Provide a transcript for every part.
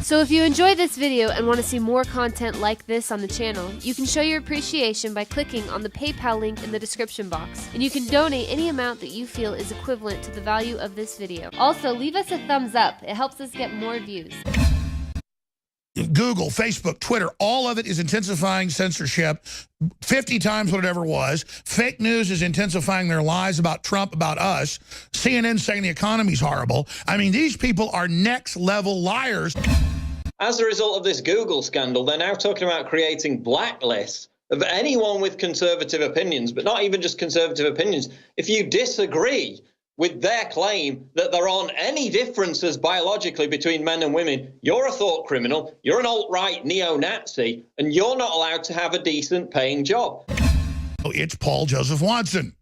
So if you enjoyed this video and want to see more content like this on the channel, you can show your appreciation by clicking on the PayPal link in the description box. And you can donate any amount that you feel is equivalent to the value of this video. Also, leave us a thumbs up. It helps us get more views. Google, Facebook, Twitter, all of it is intensifying censorship 50 times what it ever was. Fake news is intensifying their lies about Trump, about us. CNN saying the economy's horrible. I mean, these people are next level liars. As a result of this Google scandal, they're now talking about creating blacklists of anyone with conservative opinions, but not even just conservative opinions. If you disagree with their claim that there aren't any differences biologically between men and women, you're a thought criminal, you're an alt-right neo-Nazi, and you're not allowed to have a decent paying job. It's Paul Joseph Watson.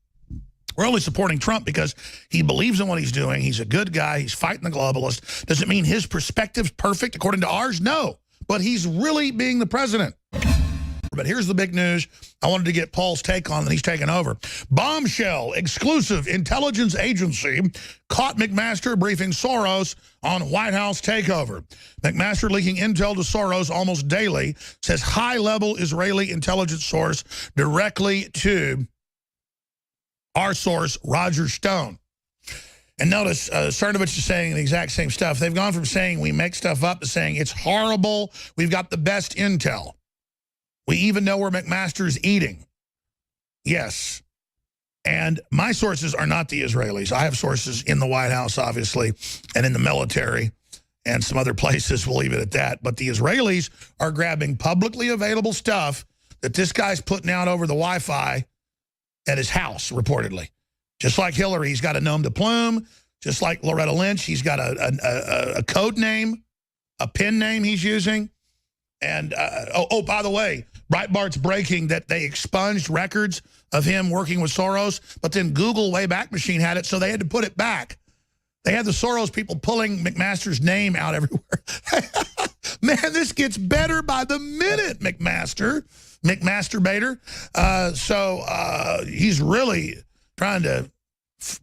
We're only supporting Trump because he believes in what he's doing. He's a good guy. He's fighting the globalists. Does it mean his perspective's perfect according to ours? No. But he's really being the president. But here's the big news I wanted to get Paul's take on, and he's taken over. Bombshell, exclusive intelligence agency caught McMaster briefing Soros on White House takeover. McMaster leaking intel to Soros almost daily, says high-level Israeli intelligence source directly to our source, Roger Stone. And notice, Cernovich is saying the exact same stuff. They've gone from saying we make stuff up to saying it's horrible, we've got the best intel. We even know where McMaster's eating. Yes. And my sources are not the Israelis. I have sources in the White House, obviously, and in the military and some other places. We'll leave it at that. But the Israelis are grabbing publicly available stuff that this guy's putting out over the Wi-Fi at his house, reportedly. Just like Hillary, he's got a nom de plume. Just like Loretta Lynch, he's got a code name, a pen name he's using. And, by the way, Breitbart's breaking that they expunged records of him working with Soros, but then Google Wayback Machine had it, so they had to put it back. They had the Soros people pulling McMaster's name out everywhere. Man, this gets better by the minute, McMasturbator. So he's really trying to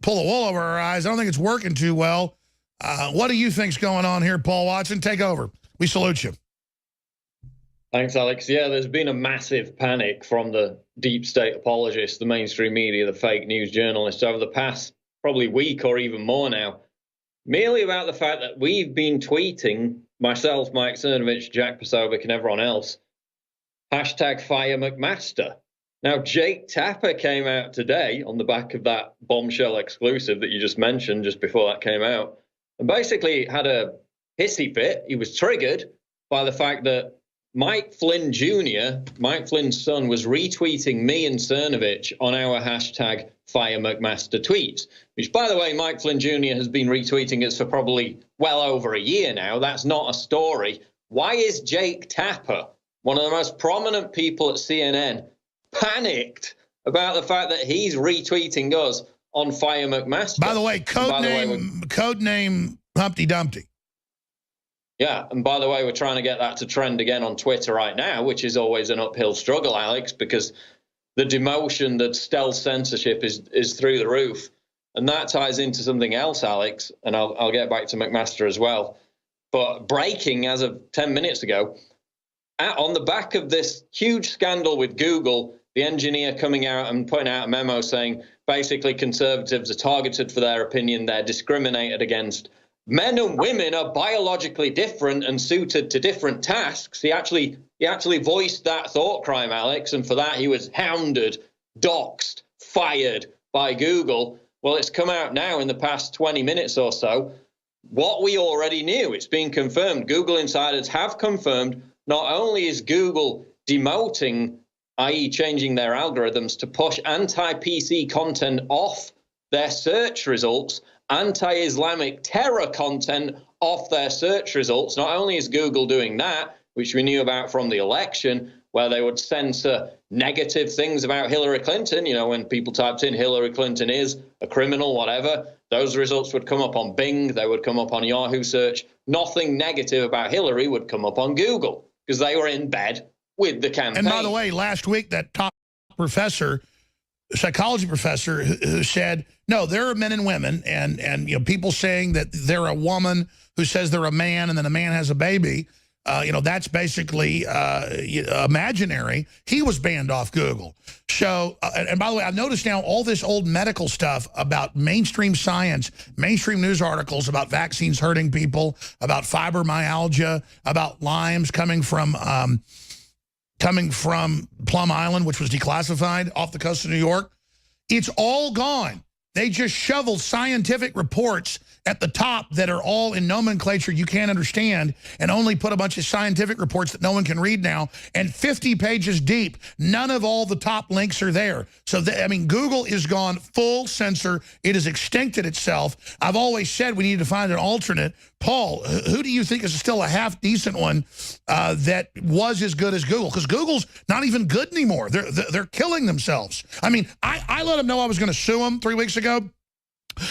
pull the wool over our eyes. I don't think it's working too well. What do you think's going on here, Paul Watson? Take over. We salute you. Thanks, Alex. Yeah, there's been a massive panic from the deep state apologists, the mainstream media, the fake news journalists over the past probably week or even more now, merely about the fact that we've been tweeting, myself, Mike Cernovich, Jack Posobiec, and everyone else, hashtag Fire McMaster. Now, Jake Tapper came out today on the back of that bombshell exclusive that you just mentioned just before that came out, and basically had a hissy fit. He was triggered by the fact that Mike Flynn Jr., Mike Flynn's son, was retweeting me and Cernovich on our hashtag Fire McMaster tweets, which, by the way, Mike Flynn Jr. has been retweeting us for probably well over a year now. That's not a story. Why is Jake Tapper, one of the most prominent people at CNN, panicked about the fact that he's retweeting us on Fire McMaster? By the way, code name Humpty Dumpty. Yeah, and by the way, we're trying to get that to trend again on Twitter right now, which is always an uphill struggle, Alex, because the demotion, the stealth censorship is through the roof. And that ties into something else, Alex, and I'll get back to McMaster as well. But breaking as of 10 minutes ago, on the back of this huge scandal with Google, the engineer coming out and putting out a memo saying basically conservatives are targeted for their opinion, they're discriminated against. Men and women are biologically different and suited to different tasks. He actually voiced that thought crime, Alex, and for that he was hounded, doxxed, fired by Google. Well, it's come out now in the past 20 minutes or so. What we already knew, it's been confirmed. Google insiders have confirmed not only is Google demoting, i.e. changing their algorithms to push anti-PC content off their search results, anti-Islamic terror content off their search results. Not only is Google doing that, which we knew about from the election, where they would censor negative things about Hillary Clinton, you know, when people typed in Hillary Clinton is a criminal, whatever, those results would come up on Bing, they would come up on Yahoo search. Nothing negative about Hillary would come up on Google because they were in bed with the campaign. And by the way, last week, that top professor, psychology professor, who said, no, there are men and women, and you know, people saying that they're a woman who says they're a man and then a man has a baby, you know, that's basically imaginary. He was banned off Google. So, and by the way, I've noticed now all this old medical stuff about mainstream science, mainstream news articles about vaccines hurting people, about fibromyalgia, about Lyme's coming from Plum Island, which was declassified off the coast of New York. It's all gone. They just shoveled scientific reports at the top that are all in nomenclature you can't understand and only put a bunch of scientific reports that no one can read now. And 50 pages deep, none of all the top links are there. So, I mean, Google is gone full censor. It has extincted itself. I've always said we need to find an alternate. Paul, who do you think is still a half-decent one that was as good as Google? Because Google's not even good anymore. They're killing themselves. I mean, I let them know I was going to sue them 3 weeks ago.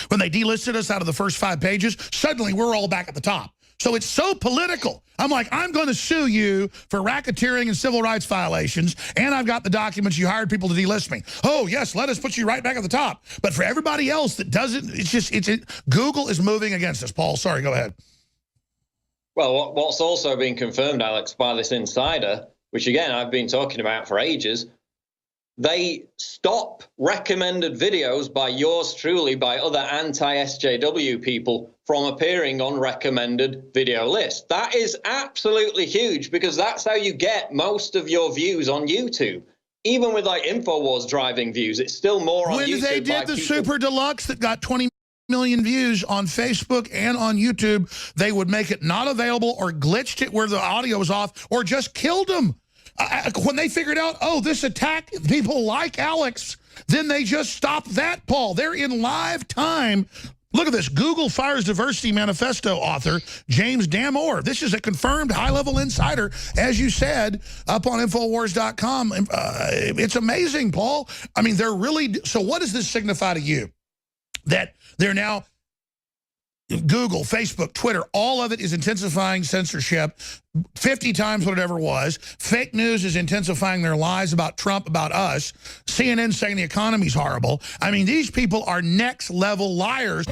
When they delisted us out of the first 5 pages, suddenly we're all back at the top. So it's so political. I'm like, I'm going to sue you for racketeering and civil rights violations, and I've got the documents. You hired people to delist me. Oh, yes, let us put you right back at the top. But for everybody else that doesn't, it's just, Google is moving against us. Paul, sorry, go ahead. Well, what's also been confirmed, Alex, by this insider, which, again, I've been talking about for ages, they stop recommended videos by yours truly, by other anti-SJW people from appearing on recommended video lists. That is absolutely huge because that's how you get most of your views on YouTube. Even with like InfoWars driving views, it's still more on YouTube. When they did the Super Deluxe that got 20 million views on Facebook and on YouTube, they would make it not available or glitched it where the audio was off or just killed them. When they figured out, oh, this attack people like Alex, then they just stopped that, Paul. They're in live time. Look at this. Google fires diversity manifesto author James Damore. This is a confirmed high-level insider, as you said, up on Infowars.com. It's amazing, Paul. I mean, they're really... So what does this signify to you? That they're now... Google, Facebook, Twitter, all of it is intensifying censorship 50 times what it ever was. Fake news is intensifying their lies about Trump, about us. CNN saying the economy's horrible. I mean, these people are next level liars.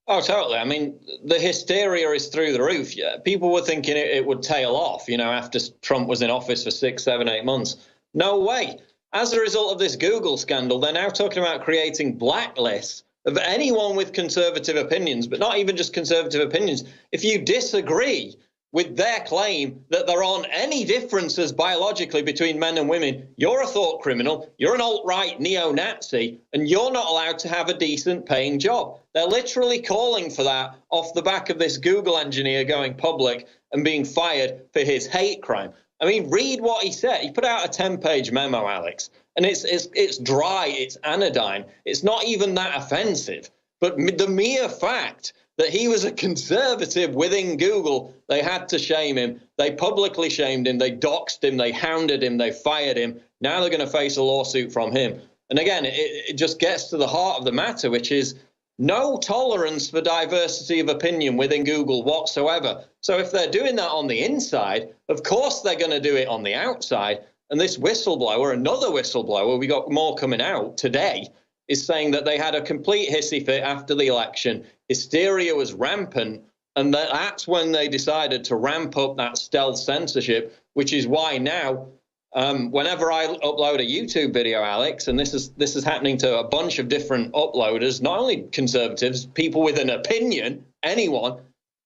Oh, totally. I mean, the hysteria is through the roof. Yeah. People were thinking it would tail off, you know, after Trump was in office for 6, 7, 8 months. No way. As a result of this Google scandal, they're now talking about creating blacklists of anyone with conservative opinions, but not even just conservative opinions. If you disagree with their claim that there aren't any differences biologically between men and women, you're a thought criminal, you're an alt-right neo-Nazi, and you're not allowed to have a decent paying job. They're literally calling for that off the back of this Google engineer going public and being fired for his hate crime. I mean, read what he said. He put out a 10-page memo, Alex. And it's dry, it's anodyne. It's not even that offensive. But the mere fact that he was a conservative within Google, they had to shame him. They publicly shamed him. They doxed him. They hounded him. They fired him. Now they're going to face a lawsuit from him. And again, it just gets to the heart of the matter, which is no tolerance for diversity of opinion within Google whatsoever. So if they're doing that on the inside, of course they're going to do it on the outside. And this whistleblower, another whistleblower, we got more coming out today, is saying that they had a complete hissy fit after the election. Hysteria was rampant. And that's when they decided to ramp up that stealth censorship, which is why now, whenever I upload a YouTube video, Alex, and this is happening to a bunch of different uploaders, not only conservatives, people with an opinion, anyone,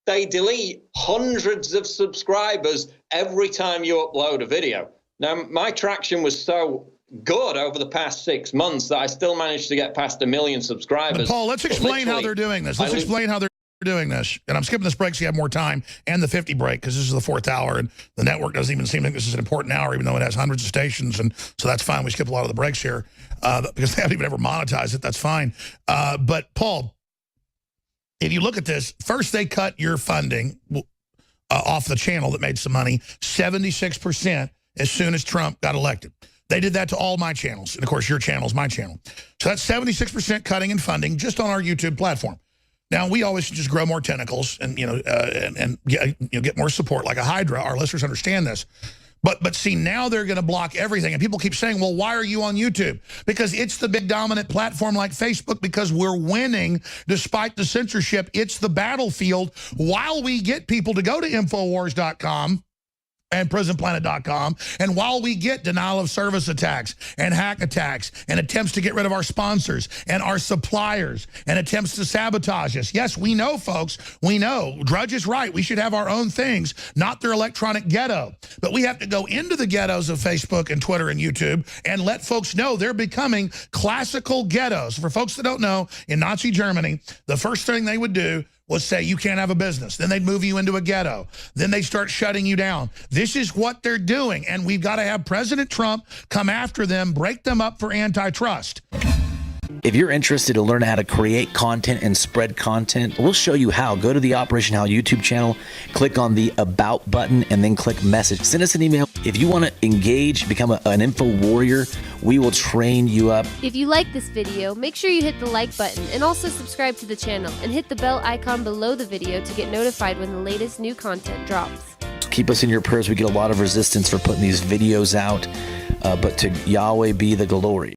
they delete hundreds of subscribers every time you upload a video. Now, my traction was so good over the past 6 months that I still managed to get past 1 million subscribers. But Paul, let's explain how they're doing this. Let's explain how they're doing this. And I'm skipping this break so you have more time and the 50 break because this is the 4th hour and the network doesn't even seem like this is an important hour even though it has hundreds of stations. And so that's fine. We skip a lot of the breaks here because they haven't even ever monetized it. That's fine. But Paul, if you look at this, first they cut your funding off the channel that made some money, 76%. As soon as Trump got elected. They did that to all my channels. And, of course, your channel is my channel. So that's 76% cutting in funding just on our YouTube platform. Now, we always just grow more tentacles and, get more support like a Hydra. Our listeners understand this. But see, now they're going to block everything. And people keep saying, well, why are you on YouTube? Because it's the big dominant platform like Facebook, because we're winning despite the censorship. It's the battlefield while we get people to go to Infowars.com and PrisonPlanet.com, and while we get denial of service attacks and hack attacks and attempts to get rid of our sponsors and our suppliers and attempts to sabotage us. Yes, we know, folks, we know. Drudge is right. We should have our own things, not their electronic ghetto. But we have to go into the ghettos of Facebook and Twitter and YouTube and let folks know they're becoming classical ghettos. For folks that don't know, in Nazi Germany, the first thing they would do was say, you can't have a business. Then they'd move you into a ghetto. Then they start shutting you down. This is what they're doing. And we've got to have President Trump come after them, break them up for antitrust. If you're interested to learn how to create content and spread content, we'll show you how. Go to the Operation How YouTube channel, click on the About button, and then click Message. Send us an email. If you want to engage, become an info warrior, we will train you up. If you like this video, make sure you hit the like button and also subscribe to the channel and hit the bell icon below the video to get notified when the latest new content drops. Keep us in your prayers. We get a lot of resistance for putting these videos out, but to Yahweh be the glory.